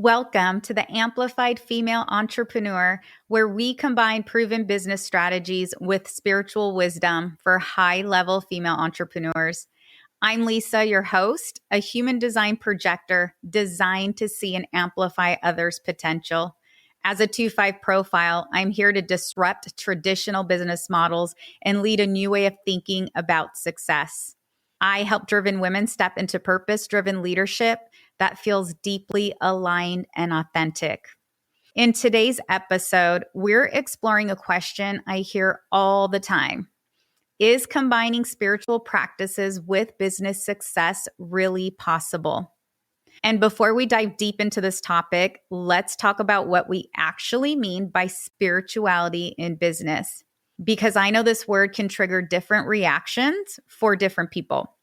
Welcome to the Amplified Female Entrepreneur, where we combine proven business strategies with spiritual wisdom for high-level female entrepreneurs. I'm Lisa, your host, a human design projector designed to see and amplify others' potential. As a 2-5 profile, I'm here to disrupt traditional business models and lead a new way of thinking about success. I help driven women step into purpose-driven leadership that feels deeply aligned and authentic. In today's episode, we're exploring a question I hear all the time. Is combining spiritual practices with business success really possible? And before we dive deep into this topic, let's talk about what we actually mean by spirituality in business, because I know this word can trigger different reactions for different people.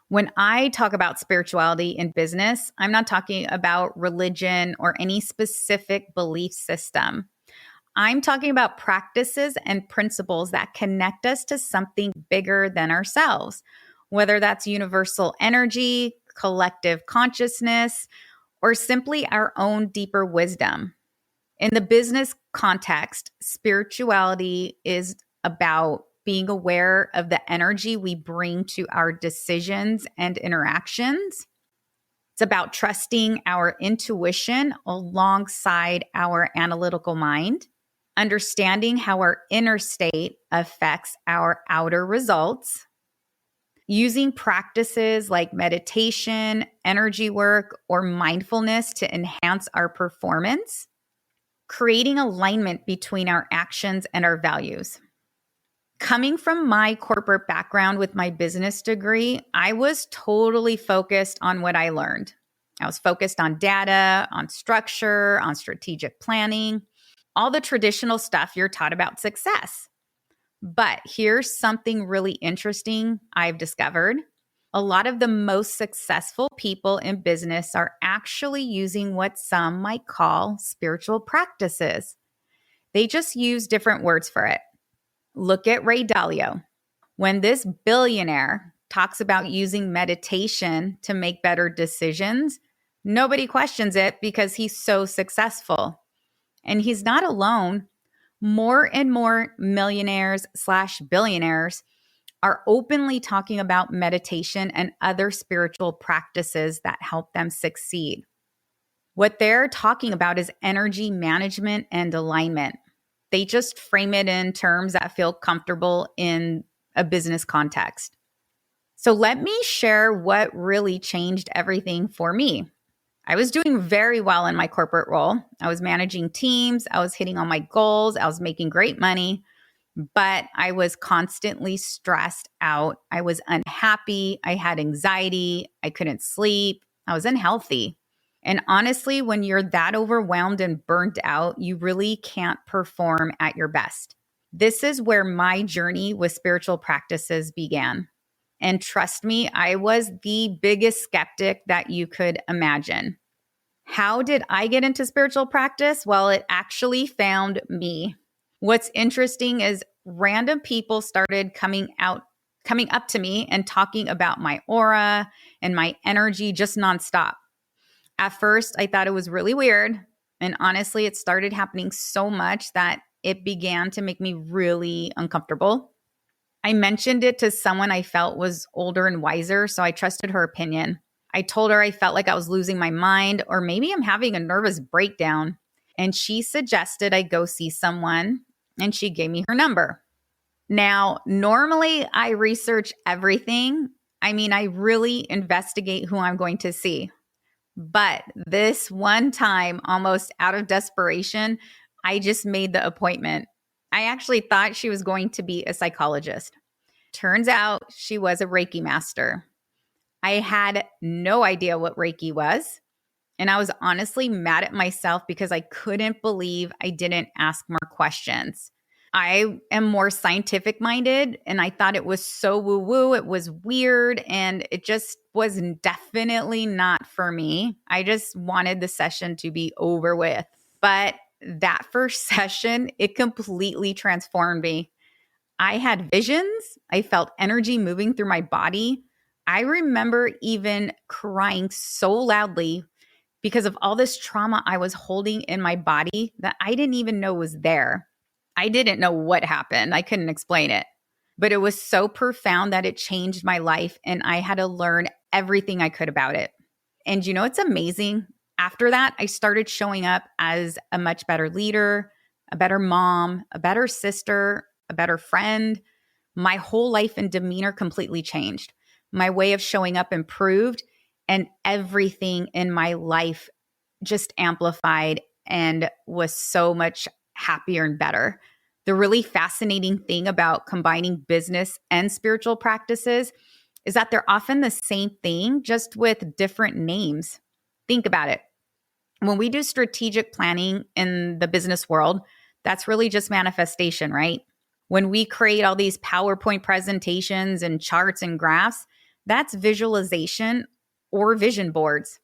When I talk about spirituality in business, I'm not talking about religion or any specific belief system. I'm talking about practices and principles that connect us to something bigger than ourselves, whether that's universal energy, collective consciousness, or simply our own deeper wisdom. In the business context, spirituality is about being aware of the energy we bring to our decisions and interactions. It's about trusting our intuition alongside our analytical mind, understanding how our inner state affects our outer results, using practices like meditation, energy work, or mindfulness to enhance our performance, creating alignment between our actions and our values. Coming from my corporate background with my business degree, I was totally focused on what I learned. I was focused on data, on structure, on strategic planning, all the traditional stuff you're taught about success. But here's something really interesting I've discovered. A lot of the most successful people in business are actually using what some might call spiritual practices. They just use different words for it. Look at Ray Dalio. When this billionaire talks about using meditation to make better decisions, nobody questions it because he's so successful. And he's not alone. More and more millionaires/billionaires are openly talking about meditation and other spiritual practices that help them succeed. What they're talking about is energy management and alignment. They just frame it in terms that feel comfortable in a business context. So let me share what really changed everything for me. I was doing very well in my corporate role. I was managing teams. I was hitting all my goals. I was making great money, but I was constantly stressed out. I was unhappy. I had anxiety. I couldn't sleep. I was unhealthy. And honestly, when you're that overwhelmed and burnt out, you really can't perform at your best. This is where my journey with spiritual practices began. And trust me, I was the biggest skeptic that you could imagine. How did I get into spiritual practice? Well, it actually found me. What's interesting is random people started coming up to me and talking about my aura and my energy just nonstop. At first, I thought it was really weird. And honestly, it started happening so much that it began to make me really uncomfortable. I mentioned it to someone I felt was older and wiser, so I trusted her opinion. I told her I felt like I was losing my mind, or maybe I'm having a nervous breakdown. And she suggested I go see someone, and she gave me her number. Now, normally I research everything. I really investigate who I'm going to see. But this one time, almost out of desperation, I just made the appointment. I actually thought she was going to be a psychologist. Turns out she was a Reiki master. I had no idea what Reiki was. And I was honestly mad at myself because I couldn't believe I didn't ask more questions. I am more scientific minded, and I thought it was so woo-woo. It was weird, and it just was definitely not for me. I just wanted the session to be over with. But that first session, it completely transformed me. I had visions. I felt energy moving through my body. I remember even crying so loudly because of all this trauma I was holding in my body that I didn't even know was there. I didn't know what happened. I couldn't explain it. But it was so profound that it changed my life, and I had to learn everything I could about it. And it's amazing. After that, I started showing up as a much better leader, a better mom, a better sister, a better friend. My whole life and demeanor completely changed. My way of showing up improved, and everything in my life just amplified and was so much happier and better. The really fascinating thing about combining business and spiritual practices is that they're often the same thing, just with different names. Think about it. When we do strategic planning in the business world, that's really just manifestation, right? When we create all these PowerPoint presentations and charts and graphs, that's visualization or vision boards.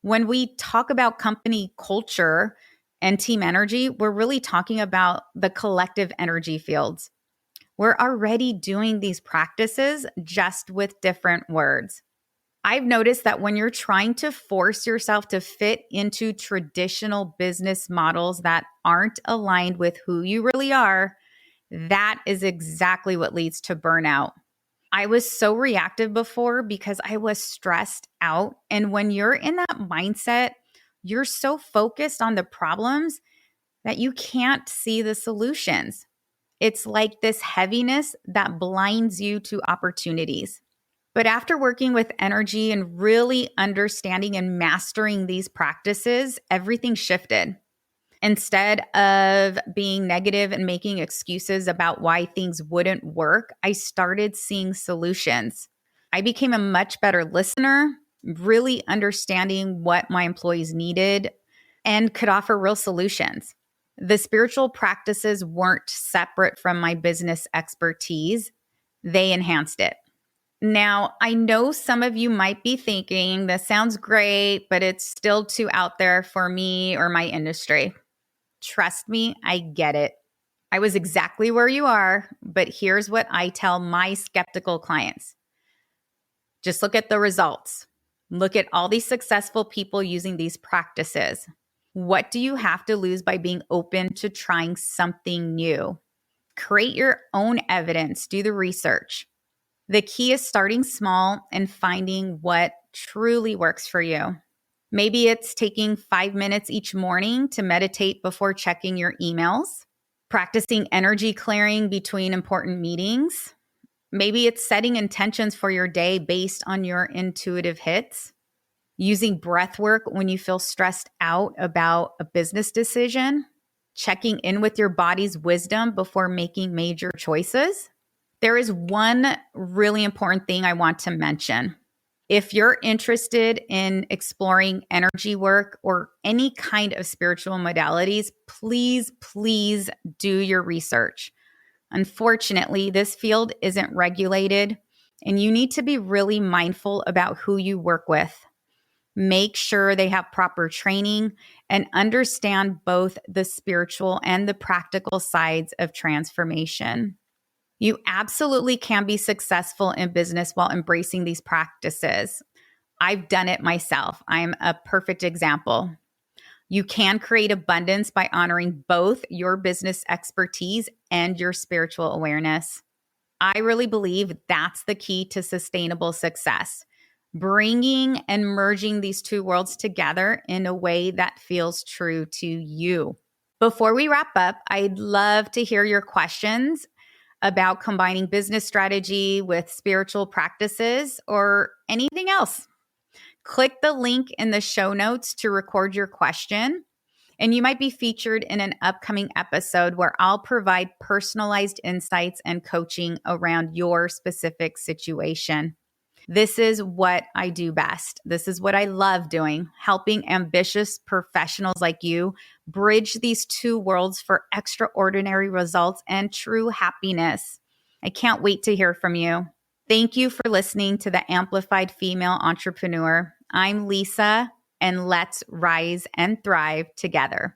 When we talk about company culture and team energy, we're really talking about the collective energy fields. We're already doing these practices just with different words. I've noticed that when you're trying to force yourself to fit into traditional business models that aren't aligned with who you really are, that is exactly what leads to burnout. I was so reactive before because I was stressed out. And when you're in that mindset, you're so focused on the problems that you can't see the solutions. It's like this heaviness that blinds you to opportunities. But after working with energy and really understanding and mastering these practices, everything shifted. Instead of being negative and making excuses about why things wouldn't work, I started seeing solutions. I became a much better listener, really understanding what my employees needed and could offer real solutions. The spiritual practices weren't separate from my business expertise, they enhanced it. Now, I know some of you might be thinking, this sounds great, but it's still too out there for me or my industry. Trust me, I get it. I was exactly where you are, but here's what I tell my skeptical clients. Just look at the results. Look at all these successful people using these practices. What do you have to lose by being open to trying something new? Create your own evidence, do the research. The key is starting small and finding what truly works for you. Maybe it's taking 5 minutes each morning to meditate before checking your emails, practicing energy clearing between important meetings. Maybe it's setting intentions for your day based on your intuitive hits, using breath work when you feel stressed out about a business decision, checking in with your body's wisdom before making major choices. There is one really important thing I want to mention. If you're interested in exploring energy work or any kind of spiritual modalities, please do your research. Unfortunately, this field isn't regulated, and you need to be really mindful about who you work with. Make sure they have proper training and understand both the spiritual and the practical sides of transformation. You absolutely can be successful in business while embracing these practices. I've done it myself. I'm a perfect example. You can create abundance by honoring both your business expertise and your spiritual awareness. I really believe that's the key to sustainable success. Bringing and merging these two worlds together in a way that feels true to you. Before we wrap up, I'd love to hear your questions about combining business strategy with spiritual practices or anything else. Click the link in the show notes to record your question, and you might be featured in an upcoming episode where I'll provide personalized insights and coaching around your specific situation. This is what I do best. This is what I love doing, helping ambitious professionals like you bridge these two worlds for extraordinary results and true happiness. I can't wait to hear from you. Thank you for listening to the Amplified Female Entrepreneur. I'm Lisa, and let's rise and thrive together.